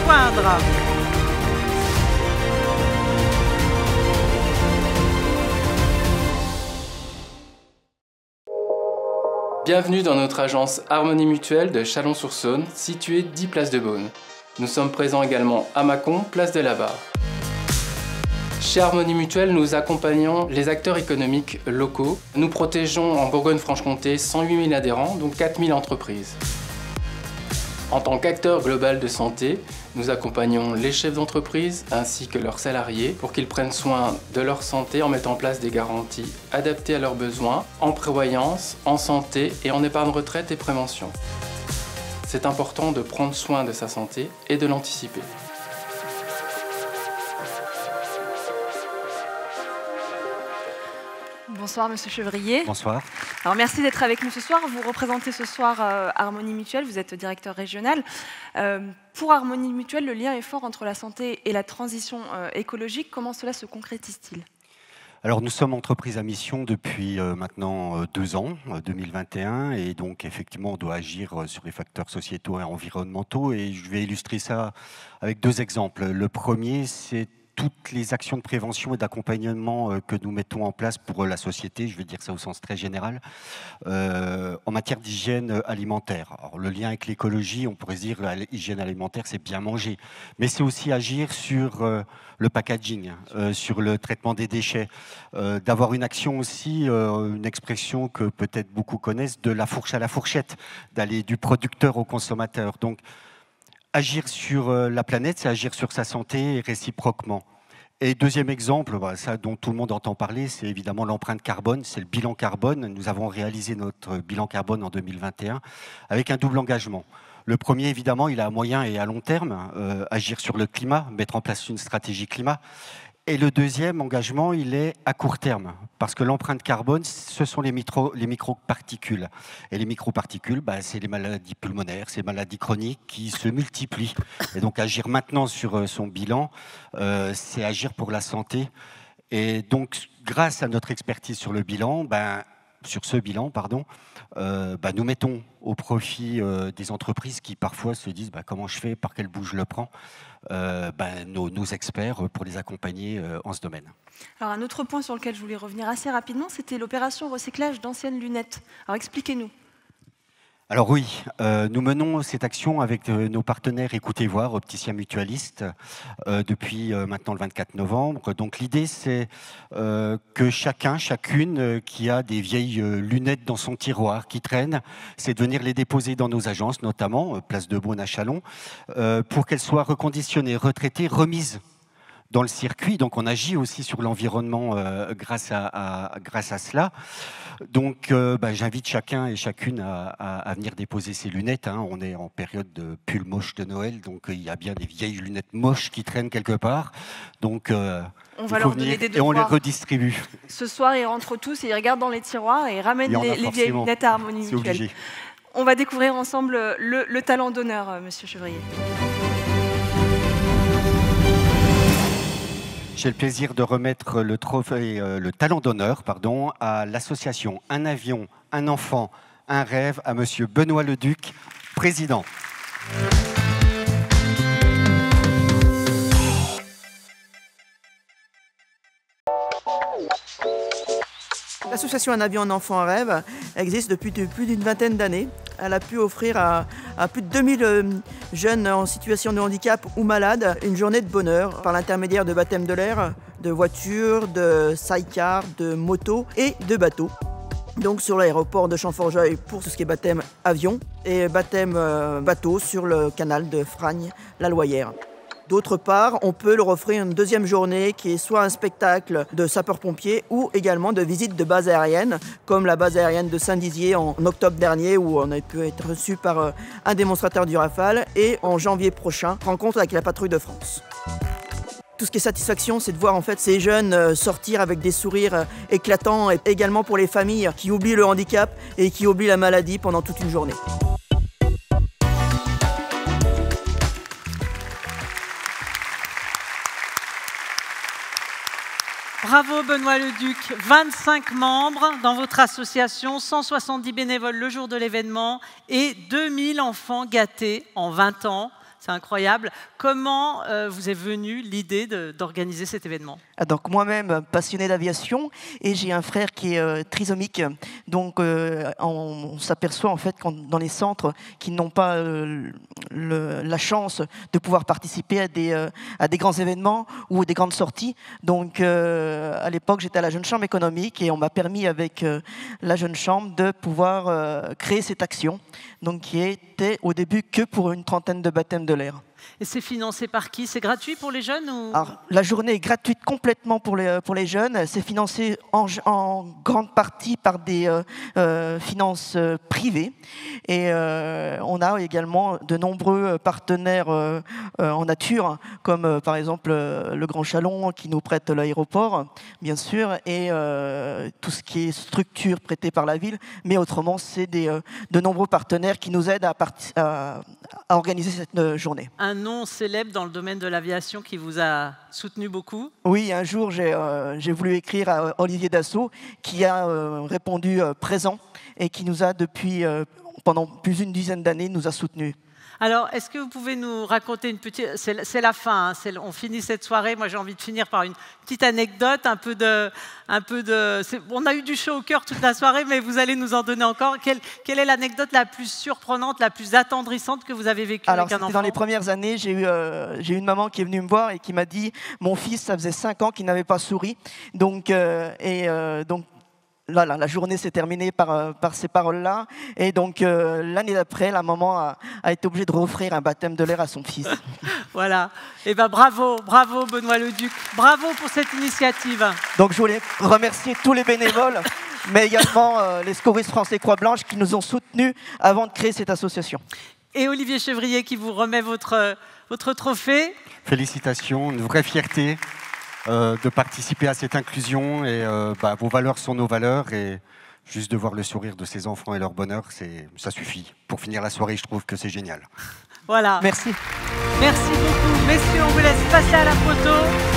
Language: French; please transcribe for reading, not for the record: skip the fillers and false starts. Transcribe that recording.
rejoindre. Bienvenue dans notre agence Harmonie Mutuelle de Chalon-sur-Saône, située 10 place de Beaune. Nous sommes présents également à Mâcon, place de la Barre. Chez Harmonie Mutuelle, nous accompagnons les acteurs économiques locaux. Nous protégeons en Bourgogne-Franche-Comté 108 000 adhérents, dont 4 000 entreprises. En tant qu'acteur global de santé, nous accompagnons les chefs d'entreprise ainsi que leurs salariés pour qu'ils prennent soin de leur santé en mettant en place des garanties adaptées à leurs besoins, en prévoyance, en santé et en épargne retraite et prévention. C'est important de prendre soin de sa santé et de l'anticiper. Bonsoir Monsieur Chevrier. Bonsoir. Alors merci d'être avec nous ce soir. Vous représentez ce soir Harmonie Mutuelle, vous êtes directeur régional. Pour Harmonie Mutuelle, le lien est fort entre la santé et la transition écologique. Comment cela se concrétise-t-il ? Alors nous sommes entreprise à mission depuis maintenant 2 ans, 2021, et donc effectivement on doit agir sur les facteurs sociétaux et environnementaux, et je vais illustrer ça avec 2 exemples. Le premier, c'est toutes les actions de prévention et d'accompagnement que nous mettons en place pour la société, je vais dire ça au sens très général, en matière d'hygiène alimentaire. Alors, le lien avec l'écologie, on pourrait se dire l'hygiène alimentaire, c'est bien manger, mais c'est aussi agir sur le packaging, sur le traitement des déchets, d'avoir une action aussi, une expression que peut-être beaucoup connaissent, de la fourche à la fourchette, d'aller du producteur au consommateur. Donc, agir sur la planète, c'est agir sur sa santé réciproquement. Et deuxième exemple, ça dont tout le monde entend parler, c'est évidemment l'empreinte carbone, c'est le bilan carbone. Nous avons réalisé notre bilan carbone en 2021 avec un double engagement. Le premier, évidemment, il est à moyen et à long terme, agir sur le climat, mettre en place une stratégie climat. Et le deuxième engagement, il est à court terme, parce que l'empreinte carbone, ce sont les microparticules. Et les microparticules, c'est les maladies pulmonaires, ces maladies chroniques qui se multiplient. Et donc agir maintenant sur son bilan, c'est agir pour la santé. Et donc, grâce à notre expertise sur le bilan, sur ce bilan, nous mettons au profit des entreprises qui parfois se disent comment je fais, par quel bout je le prends, nos experts pour les accompagner en ce domaine. Alors un autre point sur lequel je voulais revenir assez rapidement, c'était l'opération recyclage d'anciennes lunettes. Alors expliquez-nous. Alors oui, nous menons cette action avec nos partenaires Écoutez Voir, opticiens mutualistes, depuis maintenant le 24 novembre. Donc l'idée, c'est que chacune qui a des vieilles lunettes dans son tiroir qui traînent, c'est de venir les déposer dans nos agences, notamment Place de Beaune à Chalon, pour qu'elles soient reconditionnées, retraitées, remises dans le circuit. Donc on agit aussi sur l'environnement grâce à cela. Donc j'invite chacun et chacune à venir déposer ses lunettes. On est en période de pull moche de Noël, donc il y a bien des vieilles lunettes moches qui traînent quelque part. Donc on va leur donner des devoirs. Et on les redistribue. Ce soir, ils rentrent tous et ils regardent dans les tiroirs et ils ramènent les vieilles lunettes à Harmonie Mutuelle. Obligé. On va découvrir ensemble le talent d'honneur, Monsieur Chevrier. J'ai le plaisir de remettre le trophée, le talent d'honneur, à l'association Un avion, un enfant, un rêve, à Monsieur Benoît Leduc, président. L'association Un avion, un enfant, un rêve existe depuis plus d'une vingtaine d'années. Elle a pu offrir à plus de 2000 jeunes en situation de handicap ou malades une journée de bonheur par l'intermédiaire de baptême de l'air, de voitures, de sidecar, de motos et de bateaux. Donc sur l'aéroport de Champforgeuil pour tout ce qui est baptême avion et baptême bateau sur le canal de Fragnes-la-Loyère. D'autre part, on peut leur offrir une deuxième journée qui est soit un spectacle de sapeurs-pompiers ou également de visites de bases aériennes, comme la base aérienne de Saint-Dizier en octobre dernier où on a pu être reçu par un démonstrateur du Rafale, et en janvier prochain, rencontre avec la patrouille de France. Tout ce qui est satisfaction, c'est de voir en fait ces jeunes sortir avec des sourires éclatants, et également pour les familles qui oublient le handicap et qui oublient la maladie pendant toute une journée. Bravo Benoît Leduc, 25 membres dans votre association, 170 bénévoles le jour de l'événement et 2000 enfants gâtés en 20 ans. c'est incroyable. Comment vous est venue l'idée d'organiser cet événement? Donc moi-même passionné d'aviation et j'ai un frère qui est trisomique. Donc on s'aperçoit en fait dans les centres qui n'ont pas la chance de pouvoir participer à des grands événements ou des grandes sorties. Donc à l'époque j'étais à la Jeune Chambre économique et on m'a permis avec la Jeune Chambre de pouvoir créer cette action, donc qui était au début que pour une trentaine de baptêmes de l'air. Et c'est financé par qui? C'est gratuit pour les jeunes ou... Alors, la journée est gratuite complètement pour les jeunes. C'est financé en grande partie par des finances privées. Et on a également de nombreux partenaires en nature, comme par exemple le Grand Chalon qui nous prête l'aéroport, bien sûr, et tout ce qui est structure prêtée par la ville. Mais autrement, c'est de nombreux partenaires qui nous aident à organiser cette journée. Un nom célèbre dans le domaine de l'aviation qui vous a soutenu beaucoup? Oui, un jour, j'ai voulu écrire à Olivier Dassault, qui a répondu présent et qui nous a, pendant plus d'une dizaine d'années, nous a soutenus. Alors, est-ce que vous pouvez nous raconter une petite... C'est la fin, hein, on finit cette soirée. Moi, j'ai envie de finir par une petite anecdote, on a eu du chaud au cœur toute la soirée, mais vous allez nous en donner encore. Quelle est l'anecdote la plus surprenante, la plus attendrissante que vous avez vécue avec un enfant? Dans les premières années, j'ai eu une maman qui est venue me voir et qui m'a dit « Mon fils, ça faisait 5 ans qu'il n'avait pas souri. » Donc, là, la journée s'est terminée par ces paroles-là. Et donc, l'année d'après, la maman a été obligée de offrir un baptême de l'air à son fils. Voilà. Et ben bravo Benoît Leduc. Bravo pour cette initiative. Donc, je voulais remercier tous les bénévoles, mais également les secouristes français Croix-Blanche qui nous ont soutenus avant de créer cette association. Et Olivier Chevrier qui vous remet votre trophée. Félicitations, une vraie fierté de participer à cette inclusion et vos valeurs sont nos valeurs et juste de voir le sourire de ces enfants et leur bonheur, ça suffit. Pour finir la soirée, je trouve que c'est génial. Voilà. Merci. Merci beaucoup. Messieurs, on vous laisse passer à la photo.